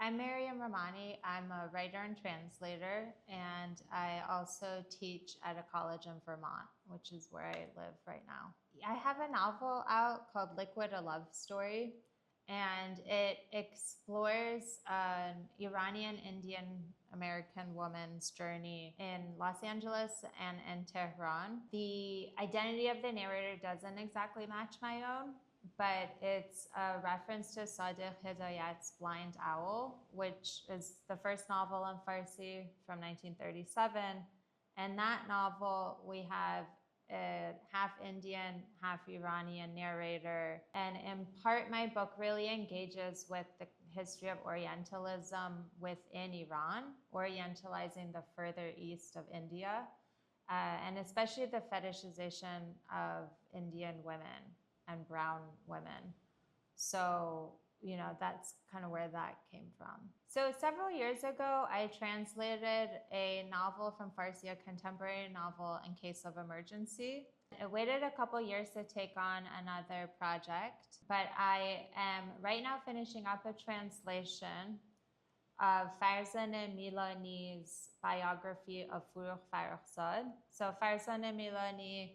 I'm Mariam Rahmani. I'm a writer and translator, and I also teach at a college in Vermont, which is where I live right now. I have a novel out called Liquid, a Love Story, and it explores an Iranian American woman's journey in Los Angeles and in Tehran. The identity of the narrator doesn't exactly match my own, but it's a reference to Sadiq Hidayat's Blind Owl, which is the first novel in Farsi from 1937. And that novel, we have a half Indian, half Iranian narrator. And in part, my book really engages with the history of Orientalism within Iran, Orientalizing the further east of India, and especially the fetishization of Indian women and brown women. So, that's kind of where that came from. So several years ago, I translated a novel from Farsi, a contemporary novel, In Case of Emergency. I waited a couple years to take on another project, but I am right now finishing up a translation of Farzaneh Milani's biography of Furugh Farrokhzad. So Farzaneh Milani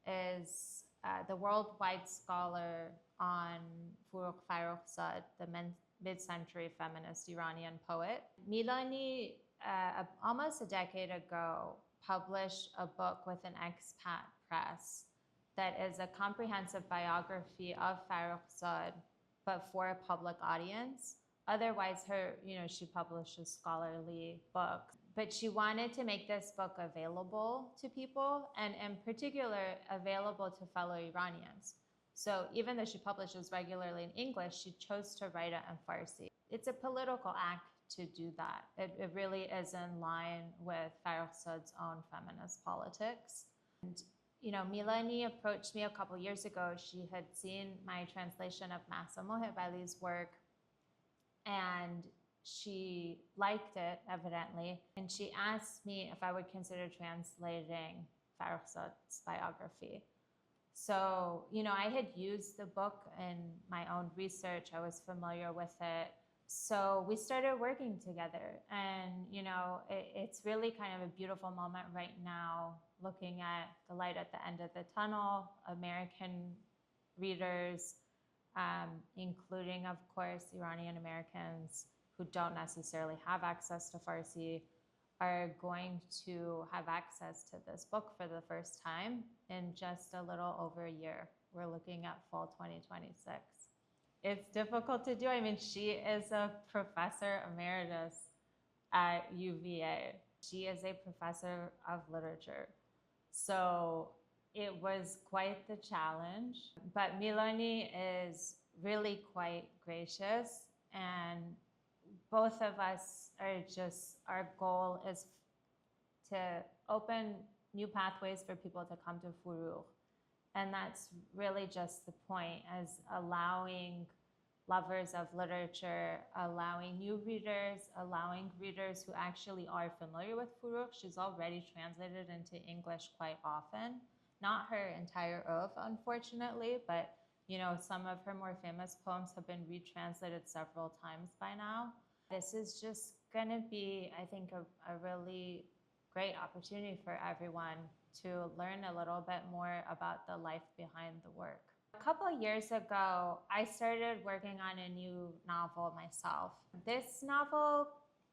is the worldwide scholar on Furugh Farrokhzad, the mid-century feminist Iranian poet. Milani, almost a decade ago, published a book with an expat press that is a comprehensive biography of Farrokhzad, but for a public audience. Otherwise, she publishes scholarly books. But she wanted to make this book available to people, and in particular, available to fellow Iranians. So even though she publishes regularly in English, she chose to write it in Farsi. It's a political act to do that. It really is in line with Farrokhzad's own feminist politics. And Milani approached me a couple years ago. She had seen my translation of Mahsa Mohib Ali's work, and she liked it, evidently, and she asked me if I would consider translating Farrokhzad's biography. So, I had used the book in my own research. I was familiar with it. So we started working together, and, it's really kind of a beautiful moment right now, looking at the light at the end of the tunnel. American readers, including, of course, Iranian Americans who don't necessarily have access to Farsi, are going to have access to this book for the first time in just a little over a year. We're looking at fall 2026. It's difficult to do. I mean, she is a professor emeritus at UVA. She is a professor of literature. So it was quite the challenge, but Milani is really quite gracious, and both of us our goal is to open new pathways for people to come to Furugh. And that's really just the point, as allowing lovers of literature, allowing new readers, allowing readers who actually are familiar with Furugh. She's already translated into English quite often. Not her entire oeuvre, unfortunately, but some of her more famous poems have been retranslated several times by now. This is just going to be, I think, a really great opportunity for everyone to learn a little bit more about the life behind the work. A couple of years ago, I started working on a new novel myself. This novel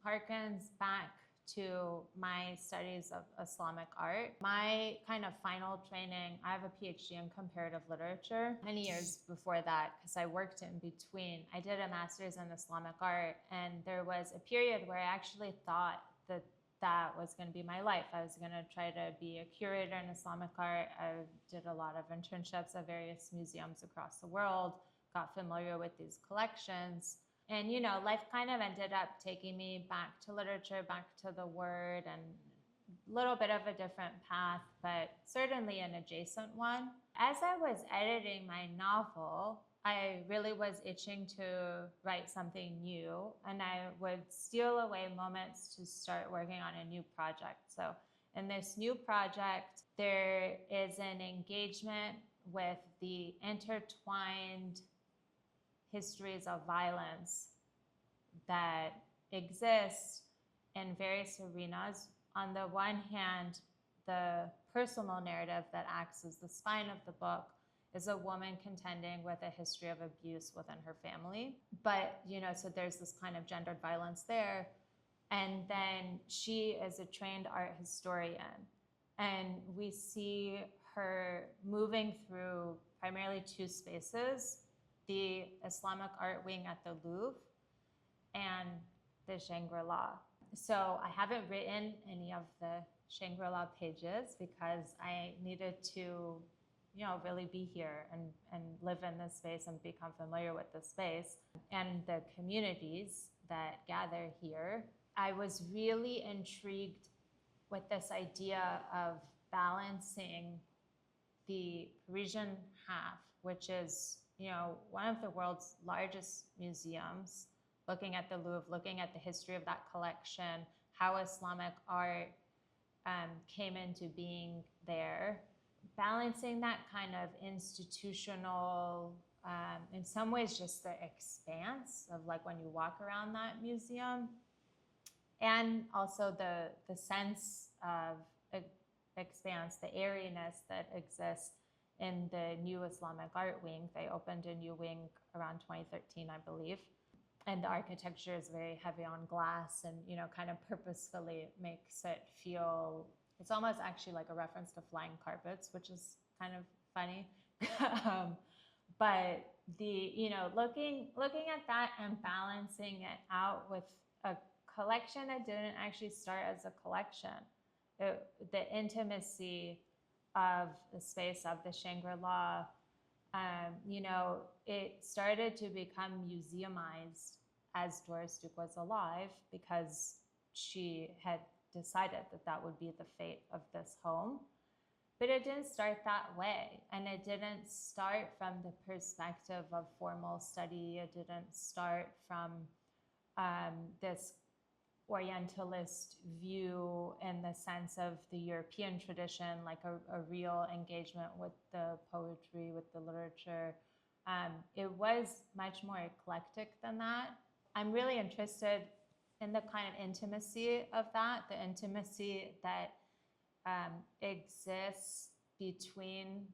harkens back to my studies of Islamic art. My kind of final training, I have a PhD in comparative literature. Many years before that, because I worked in between, I did a master's in Islamic art, and there was a period where I actually thought that was going to be my life. I was going to try to be a curator in Islamic art. I did a lot of internships at various museums across the world, got familiar with these collections. And, life kind of ended up taking me back to literature, back to the word, and a little bit of a different path, but certainly an adjacent one. As I was editing my novel, I really was itching to write something new, and I would steal away moments to start working on a new project. So in this new project, there is an engagement with the intertwined histories of violence that exist in various arenas. On the one hand, the personal narrative that acts as the spine of the book is a woman contending with a history of abuse within her family. But, so there's this kind of gendered violence there. And then she is a trained art historian. And we see her moving through primarily two spaces, the Islamic art wing at the Louvre and the Shangri-La. So I haven't written any of the Shangri-La pages because I needed to, really be here and live in this space and become familiar with the space and the communities that gather here. I was really intrigued with this idea of balancing the Parisian half, which is, one of the world's largest museums, looking at the Louvre, looking at the history of that collection, how Islamic art came into being there, balancing that kind of institutional, in some ways just the expanse of like when you walk around that museum, and also the sense of expanse, the airiness that exists in the new Islamic art wing. They opened a new wing around 2013, I believe. And the architecture is very heavy on glass and, kind of purposefully makes it feel, it's almost actually like a reference to flying carpets, which is kind of funny. But looking at that and balancing it out with a collection that didn't actually start as a collection. The intimacy of the space of the Shangri-La, it started to become museumized as Doris Duke was alive because she had decided that would be the fate of this home. But it didn't start that way. And it didn't start from the perspective of formal study. It didn't start from this Orientalist view in the sense of the European tradition, like a real engagement with the poetry, with the literature. It was much more eclectic than that. I'm really interested in the kind of intimacy of that, the intimacy that exists between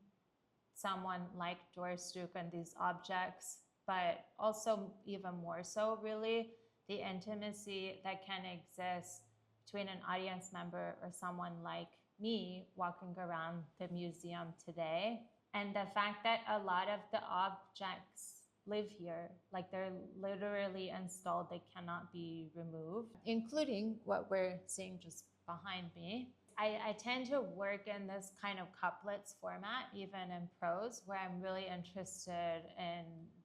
someone like Doris Duke and these objects, but also even more so, really, the intimacy that can exist between an audience member or someone like me walking around the museum today. And the fact that a lot of the objects live here, like they're literally installed, they cannot be removed, including what we're seeing just behind me. I tend to work in this kind of couplets format, even in prose, where I'm really interested in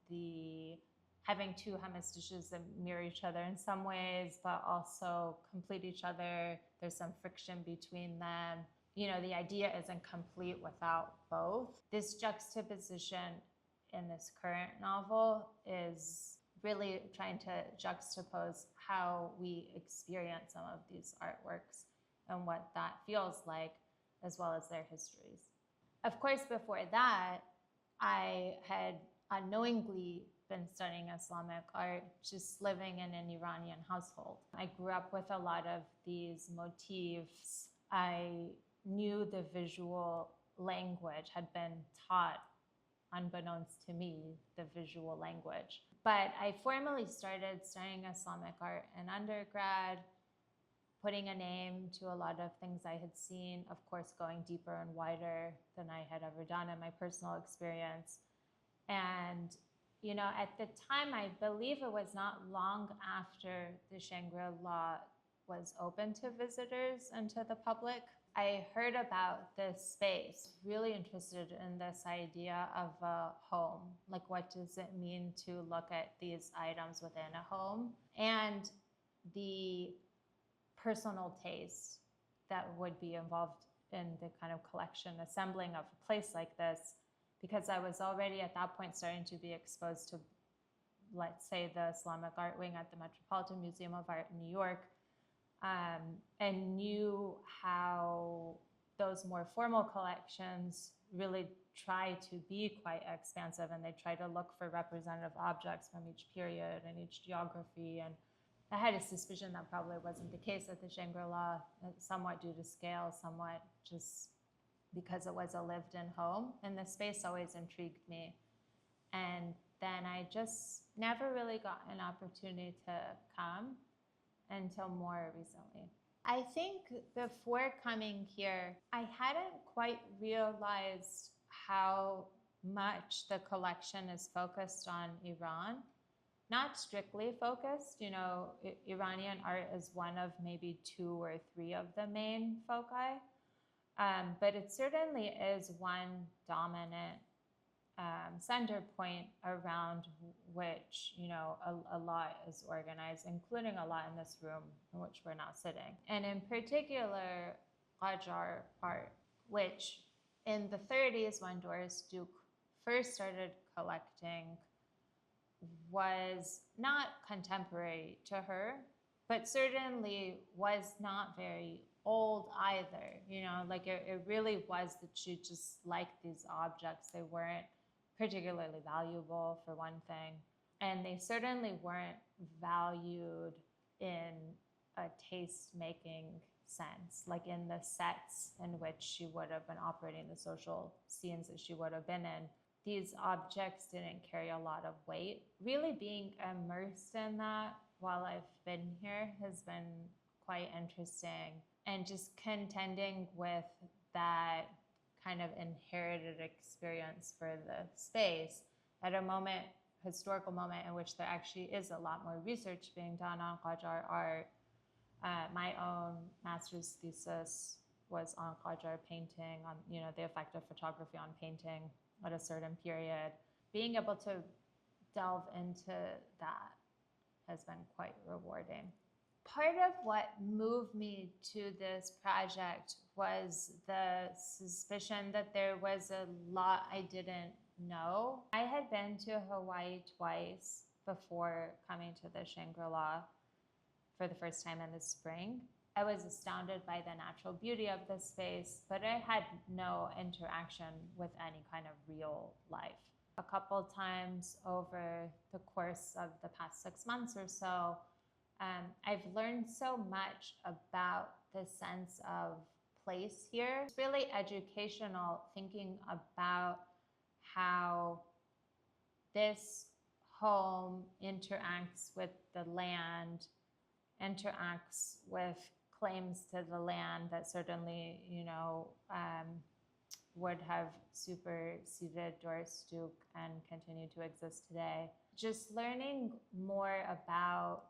the having two hemistiches that mirror each other in some ways, but also complete each other. There's some friction between them. The idea isn't complete without both. This juxtaposition in this current novel is really trying to juxtapose how we experience some of these artworks and what that feels like, as well as their histories. Of course, before that, I had unknowingly been studying Islamic art, just living in an Iranian household. I grew up with a lot of these motifs. I knew the visual language, had been taught, unbeknownst to me, the visual language. But I formally started studying Islamic art in undergrad, putting a name to a lot of things I had seen, of course, going deeper and wider than I had ever done in my personal experience. And, at the time, I believe it was not long after the Shangri-La was open to visitors and to the public, I heard about this space, really interested in this idea of a home. Like, what does it mean to look at these items within a home? And the personal taste that would be involved in the kind of collection assembling of a place like this, because I was already at that point starting to be exposed to, let's say, the Islamic art wing at the Metropolitan Museum of Art in New York, and knew how those more formal collections really try to be quite expansive, and they try to look for representative objects from each period and each geography. And I had a suspicion that probably wasn't the case at the Shangri-La, somewhat due to scale, somewhat just because it was a lived-in home, and the space always intrigued me. And then I just never really got an opportunity to come until more recently. I think before coming here, I hadn't quite realized how much the collection is focused on Iran. Not strictly focused, you know, Iranian art is one of maybe 2 or 3 of the main foci, but it certainly is one dominant center point around which, you know, a lot is organized, including a lot in this room in which we're now sitting. And in particular, Qajar art, which in the 30s, when Doris Duke first started collecting, was not contemporary to her, but certainly was not very old either. You know, like it really was that she just liked these objects. They weren't particularly valuable, for one thing, and they certainly weren't valued in a taste-making sense, like in the sets in which she would have been operating, the social scenes that she would have been in. These objects didn't carry a lot of weight. Really being immersed in that while I've been here has been quite interesting, and just contending with that kind of inherited experience for the space at a moment, historical moment, in which there actually is a lot more research being done on Qajar art. My own master's thesis was on Qajar painting, on, you know, the effect of photography on painting at a certain period. Being able to delve into that has been quite rewarding. Part of what moved me to this project was the suspicion that there was a lot I didn't know. I had been to Hawaii twice before coming to the Shangri-La for the first time in the spring. I was astounded by the natural beauty of the space, but I had no interaction with any kind of real life. A couple times over the course of the past 6 months or so, I've learned so much about the sense of place here. It's really educational, thinking about how this home interacts with the land, interacts with claims to the land that certainly, you know, would have superseded Doris Duke and continue to exist today. Just learning more about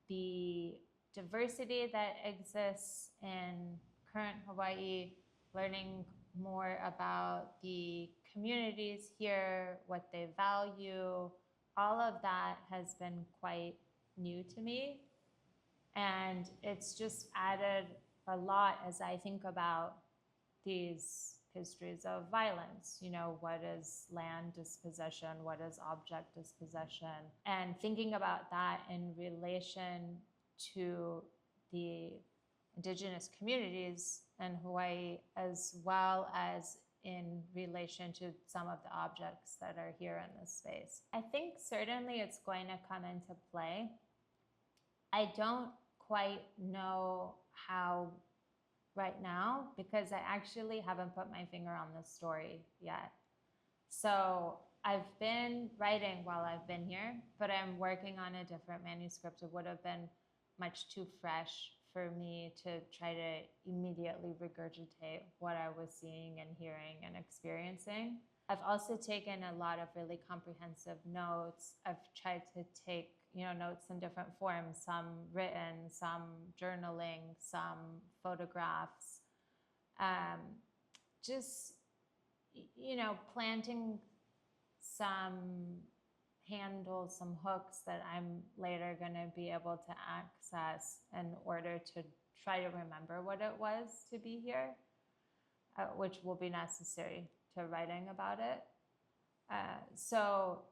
the diversity that exists in current Hawaii, learning more about the communities here, what they value, all of that has been quite new to me. And it's just added a lot as I think about these histories of violence. You know, what is land dispossession? What is object dispossession? And thinking about that in relation to the indigenous communities in Hawaii, as well as in relation to some of the objects that are here in this space. I think certainly it's going to come into play. I don't quite know how right now, because I actually haven't put my finger on the story yet. So I've been writing while I've been here, but I'm working on a different manuscript. It would have been much too fresh for me to try to immediately regurgitate what I was seeing and hearing and experiencing. I've also taken a lot of really comprehensive notes. I've tried to take, you know, notes in different forms, some written, some journaling, some photographs. Just, you know, planting some handles, some hooks that I'm later going to be able to access in order to try to remember what it was to be here, which will be necessary to writing about it. So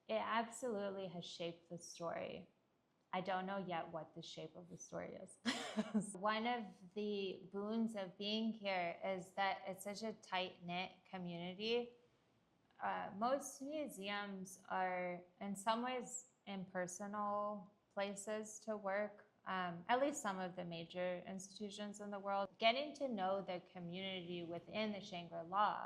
it absolutely has shaped the story. I don't know yet what the shape of the story is. One of the boons of being here is that it's such a tight-knit community. Most museums are in some ways impersonal places to work, at least some of the major institutions in the world. Getting to know the community within the Shangri-La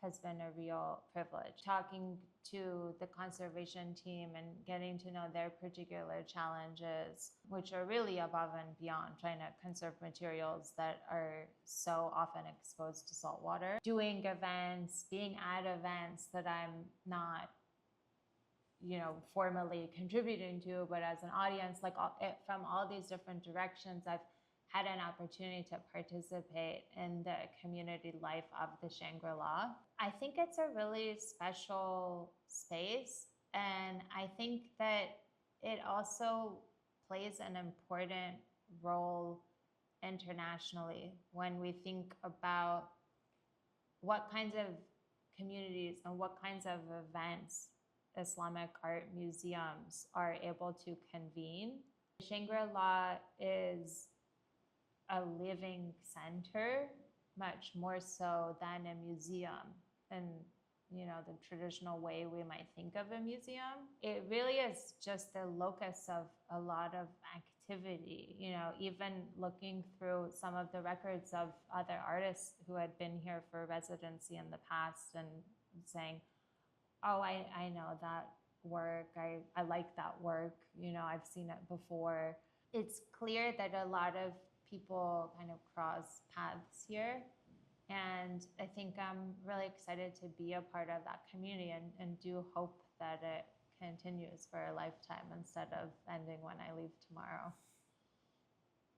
has been a real privilege. Talking to the conservation team and getting to know their particular challenges, which are really above and beyond trying to conserve materials that are so often exposed to salt water. Doing events, being at events that I'm not formally contributing to, but as an audience, from all these different directions, I've had an opportunity to participate in the community life of the Shangri-La. I think it's a really special space, and I think that it also plays an important role internationally when we think about what kinds of communities and what kinds of events Islamic art museums are able to convene. Shangri-La is a living center, much more so than a museum in the traditional way we might think of a museum. It really is just the locus of a lot of activity. Even looking through some of the records of other artists who had been here for residency in the past and saying, oh, I know that work, I like that work, I've seen it before. It's clear that a lot of people kind of cross paths here. And I think I'm really excited to be a part of that community and do hope that it continues for a lifetime instead of ending when I leave tomorrow.